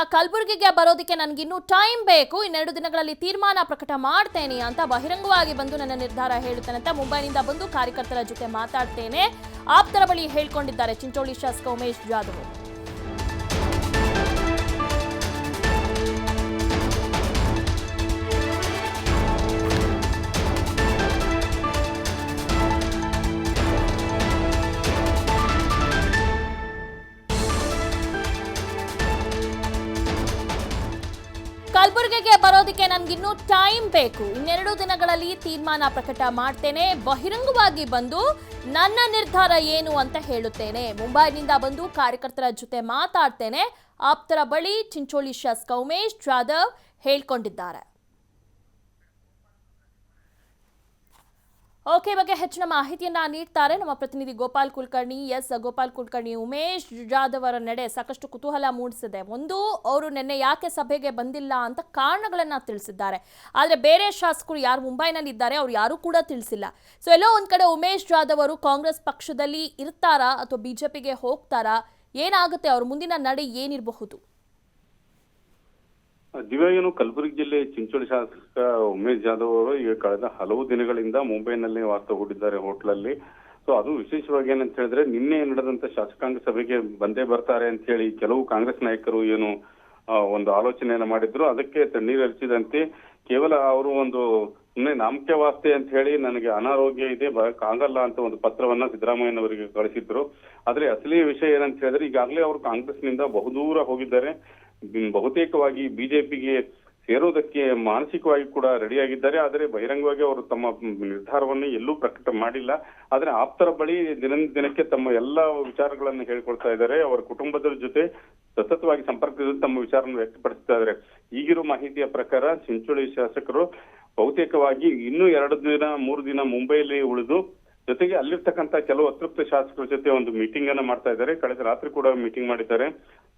ಕಲಬುರಗಿಗೆ ಬರೋದಕ್ಕೆ ನನಗಿನ್ನೂ ಟೈಮ್ ಬೇಕು, ಇನ್ನೆರಡು ದಿನಗಳಲ್ಲಿ ತೀರ್ಮಾನ ಪ್ರಕಟ ಮಾಡ್ತೇನೆ ಅಂತ ಬಹಿರಂಗವಾಗಿ ಬಂದು ನನ್ನ ನಿರ್ಧಾರ ಹೇಳುತ್ತೇನೆ ಅಂತ ಮುಂಬೈನಿಂದ ಬಂದು ಕಾರ್ಯಕರ್ತರ ಜೊತೆ ಮಾತಾಡ್ತೇನೆ ಆಪ್ತರ ಬಳಿ ಹೇಳ್ಕೊಂಡಿದ್ದಾರೆ ಚಿಂಚೋಳಿ ಶಾಸಕ ಉಮೇಶ್ ಜಾಧವ್. ಕಲಬುರಗಿಗೆ ಬರೋದಕ್ಕೆ ನನಗಿನ್ನೂ ಟೈಮ್ ಬೇಕು, ಇನ್ನೆರಡು ದಿನಗಳಲ್ಲಿ ತೀರ್ಮಾನ ಪ್ರಕಟ ಮಾಡ್ತೇನೆ, ಬಹಿರಂಗವಾಗಿ ಬಂದು ನನ್ನ ನಿರ್ಧಾರ ಏನು ಅಂತ ಹೇಳುತ್ತೇನೆ, ಮುಂಬೈನಿಂದ ಬಂದು ಕಾರ್ಯಕರ್ತರ ಜೊತೆ ಮಾತಾಡ್ತೇನೆ ಆಪ್ತರ ಬಳಿ ಚಿಂಚೋಳಿ ಶಾಸಕ ಉಮೇಶ್ ಜಾಧವ್ ಹೇಳ್ಕೊಂಡಿದ್ದಾರೆ. ಓಕೆ, ಬಗ್ಗೆ ಹೆಚ್ಚಿನ ಮಾಹಿತಿಯನ್ನ ನೀಡ್ತಾರೆ ನಮ್ಮ ಪ್ರತಿನಿಧಿ ಗೋಪಾಲ್ ಕುಲಕರ್ಣಿ. ಗೋಪಾಲ್ ಕುಲಕರ್ಣಿ, ಉಮೇಶ್ ಜಾಧವ್ ಅವರ ನಡೆ ಸಾಕಷ್ಟು ಕುತೂಹಲ ಮೂಡಿಸಿದೆ. ಒಂದು, ಅವರು ನಿನ್ನೆ ಯಾಕೆ ಸಭೆಗೆ ಬಂದಿಲ್ಲ ಅಂತ ಕಾರಣಗಳನ್ನ ತಿಳಿಸಿದ್ದಾರೆ. ಆದರೆ ಬೇರೆ ಶಾಸಕರು ಯಾರು ಮುಂಬೈನಲ್ಲಿ ಇದ್ದಾರೆ ಅವ್ರು ಯಾರು ಕೂಡ ತಿಳಿಸಿಲ್ಲ. ಸೊ ಎಲ್ಲೋ ಒಂದ್ ಕಡೆ ಉಮೇಶ್ ಜಾಧವ್ ಅವರು ಕಾಂಗ್ರೆಸ್ ಪಕ್ಷದಲ್ಲಿ ಇರ್ತಾರಾ ಅಥವಾ ಬಿಜೆಪಿಗೆ ಹೋಗ್ತಾರಾ, ಏನಾಗುತ್ತೆ, ಅವ್ರ ಮುಂದಿನ ನಡೆ ಏನಿರಬಹುದು? ದಿವ್ಯಾಂಗನು ಕಲಬುರಗಿ ಜಿಲ್ಲೆ ಚಿಂಚೋಳಿ ಶಾಸಕ ಉಮೇಶ್ ಜಾಧವ್ ಅವರು ಈಗ ಕಳೆದ ಹಲವು ದಿನಗಳಿಂದ ಮುಂಬೈನಲ್ಲಿ ವಾಸ ಹೂಡಿದ್ದಾರೆ ಹೋಟ್ಲಲ್ಲಿ. ಸೊ ಅದು ವಿಶೇಷವಾಗಿ ಏನಂತ ಹೇಳಿದ್ರೆ, ನಿನ್ನೆ ನಡೆದಂತ ಶಾಸಕಾಂಗ ಸಭೆಗೆ ಬಂದೇ ಬರ್ತಾರೆ ಅಂತ ಹೇಳಿ ಕೆಲವು ಕಾಂಗ್ರೆಸ್ ನಾಯಕರು ಏನು ಒಂದು ಆಲೋಚನೆಯನ್ನ ಮಾಡಿದ್ರು. ಅದಕ್ಕೆ ತಣ್ಣೀರು ಹರಿಸಿದಂತೆ ಕೇವಲ ಅವರು ಒಂದು ಸುಮ್ಮನೆ ನಾಮಕೆ ವಾಸ್ತೆ ಅಂತ ಹೇಳಿ ನನಗೆ ಅನಾರೋಗ್ಯ ಇದೆ ಆಗಲ್ಲ ಅಂತ ಒಂದು ಪತ್ರವನ್ನ ಸಿದ್ದರಾಮಯ್ಯನವರಿಗೆ ಕಳಿಸಿದ್ರು. ಆದ್ರೆ ಅಸಲಿ ವಿಷಯ ಏನಂತ ಹೇಳಿದ್ರೆ, ಈಗಾಗಲೇ ಅವರು ಕಾಂಗ್ರೆಸ್ನಿಂದ ಬಹುದೂರ ಹೋಗಿದ್ದಾರೆ. ಬಹುತೇಕವಾಗಿ ಬಿಜೆಪಿಗೆ ಸೇರೋದಕ್ಕೆ ಮಾನಸಿಕವಾಗಿ ಕೂಡ ರೆಡಿಯಾಗಿದ್ದಾರೆ. ಆದರೆ ಬಹಿರಂಗವಾಗಿ ಅವರು ತಮ್ಮ ನಿರ್ಧಾರವನ್ನು ಎಲ್ಲೂ ಪ್ರಕಟ ಮಾಡಿಲ್ಲ. ಆದ್ರೆ ಆಪ್ತರ ಬಳಿ ದಿನಕ್ಕೆ ತಮ್ಮ ಎಲ್ಲಾ ವಿಚಾರಗಳನ್ನು ಹೇಳ್ಕೊಳ್ತಾ ಇದ್ದಾರೆ. ಅವರ ಕುಟುಂಬದ ಜೊತೆ ಸತತವಾಗಿ ಸಂಪರ್ಕದಲ್ಲಿ ತಮ್ಮ ವಿಚಾರವನ್ನು ವ್ಯಕ್ತಪಡಿಸ್ತಾ ಇದ್ದಾರೆ. ಈಗಿರೋ ಮಾಹಿತಿಯ ಪ್ರಕಾರ ಚಿಂಚೋಳಿ ಶಾಸಕರು ಬಹುತೇಕವಾಗಿ ಇನ್ನೂ 2-3 ದಿನ ಮುಂಬೈಯಲ್ಲಿ ಉಳಿದು, ಜೊತೆಗೆ ಅಲ್ಲಿರ್ತಕ್ಕಂಥ ಕೆಲವು ಅತೃಪ್ತ ಶಾಸಕರ ಜೊತೆ ಒಂದು ಮೀಟಿಂಗ್ ಅನ್ನ ಮಾಡ್ತಾ ಇದ್ದಾರೆ. ಕಳೆದ ರಾತ್ರಿ ಕೂಡ ಮೀಟಿಂಗ್ ಮಾಡಿದ್ದಾರೆ.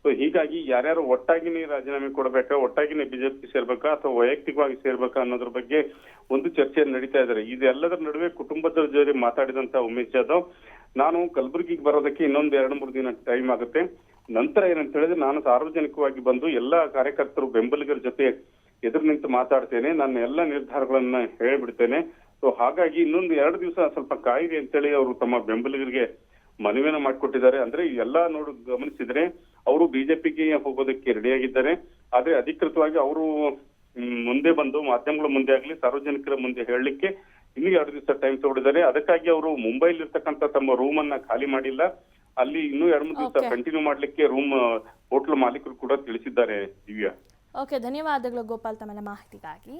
ಸೊ ಹೀಗಾಗಿ ಯಾರ್ಯಾರು ಒಟ್ಟಾಗಿನೇ ರಾಜೀನಾಮೆ ಕೊಡಬೇಕಾ, ಒಟ್ಟಾಗಿನೇ ಬಿಜೆಪಿ ಸೇರ್ಬೇಕಾ ಅಥವಾ ವೈಯಕ್ತಿಕವಾಗಿ ಸೇರ್ಬೇಕಾ ಅನ್ನೋದ್ರ ಬಗ್ಗೆ ಒಂದು ಚರ್ಚೆ ನಡೀತಾ ಇದ್ದಾರೆ. ಇದೆಲ್ಲದರ ನಡುವೆ ಕುಟುಂಬದ ಜೊತೆ ಮಾತಾಡಿದಂತ ಉಮೇಶ್ ಜಾಧವ್, ನಾನು ಕಲಬುರಗಿಗೆ ಬರೋದಕ್ಕೆ ಇನ್ನೊಂದು 2-3 ದಿನ ಟೈಮ್ ಆಗುತ್ತೆ. ನಂತರ ಏನಂತ ಹೇಳಿದ್ರೆ, ನಾನು ಸಾರ್ವಜನಿಕವಾಗಿ ಬಂದು ಎಲ್ಲಾ ಕಾರ್ಯಕರ್ತರು ಬೆಂಬಲಿಗರ ಜೊತೆ ಎದುರು ನಿಂತು ಮಾತಾಡ್ತೇನೆ, ನನ್ನ ಎಲ್ಲ ನಿರ್ಧಾರಗಳನ್ನ ಹೇಳ್ಬಿಡ್ತೇನೆ. ಸೊ ಹಾಗಾಗಿ ಇನ್ನೊಂದು 2 ದಿವಸ ಸ್ವಲ್ಪ ಕಾಯಿರಿ ಅಂತೇಳಿ ಅವರು ತಮ್ಮ ಬೆಂಬಲಿಗರಿಗೆ ಮನವಿಯನ್ನ ಮಾಡಿಕೊಟ್ಟಿದ್ದಾರೆ. ಅಂದ್ರೆ ಎಲ್ಲಾ ಗಮನಿಸಿದ್ರೆ ಅವರು ಬಿಜೆಪಿಗೆ ಹೋಗೋದಕ್ಕೆ ರೆಡಿಯಾಗಿದ್ದಾರೆ. ಆದ್ರೆ ಅಧಿಕೃತವಾಗಿ ಅವರು ಮುಂದೆ ಬಂದು ಮಾಧ್ಯಮಗಳ ಮುಂದೆ ಆಗ್ಲಿ ಸಾರ್ವಜನಿಕರ ಮುಂದೆ ಹೇಳಲಿಕ್ಕೆ ಇನ್ನೂ 2 ದಿವಸ ಟೈಮ್ ತಗೊಂಡಿದ್ದಾರೆ. ಅದಕ್ಕಾಗಿ ಅವರು ಮುಂಬೈಲಿ ಇರ್ತಕ್ಕಂಥ ತಮ್ಮ ರೂಮ್ ಅನ್ನ ಖಾಲಿ ಮಾಡಿಲ್ಲ. ಅಲ್ಲಿ ಇನ್ನೂ 2-3 ದಿವಸ ಕಂಟಿನ್ಯೂ ಮಾಡ್ಲಿಕ್ಕೆ ಹೋಟ್ಲ್ ಮಾಲೀಕರು ಕೂಡ ತಿಳಿಸಿದ್ದಾರೆ. ದಿವ್ಯಾ, ಓಕೆ, ಧನ್ಯವಾದಗಳು ಗೋಪಾಲ್ ತಮ್ಮ ಮಾಹಿತಿಗಾಗಿ.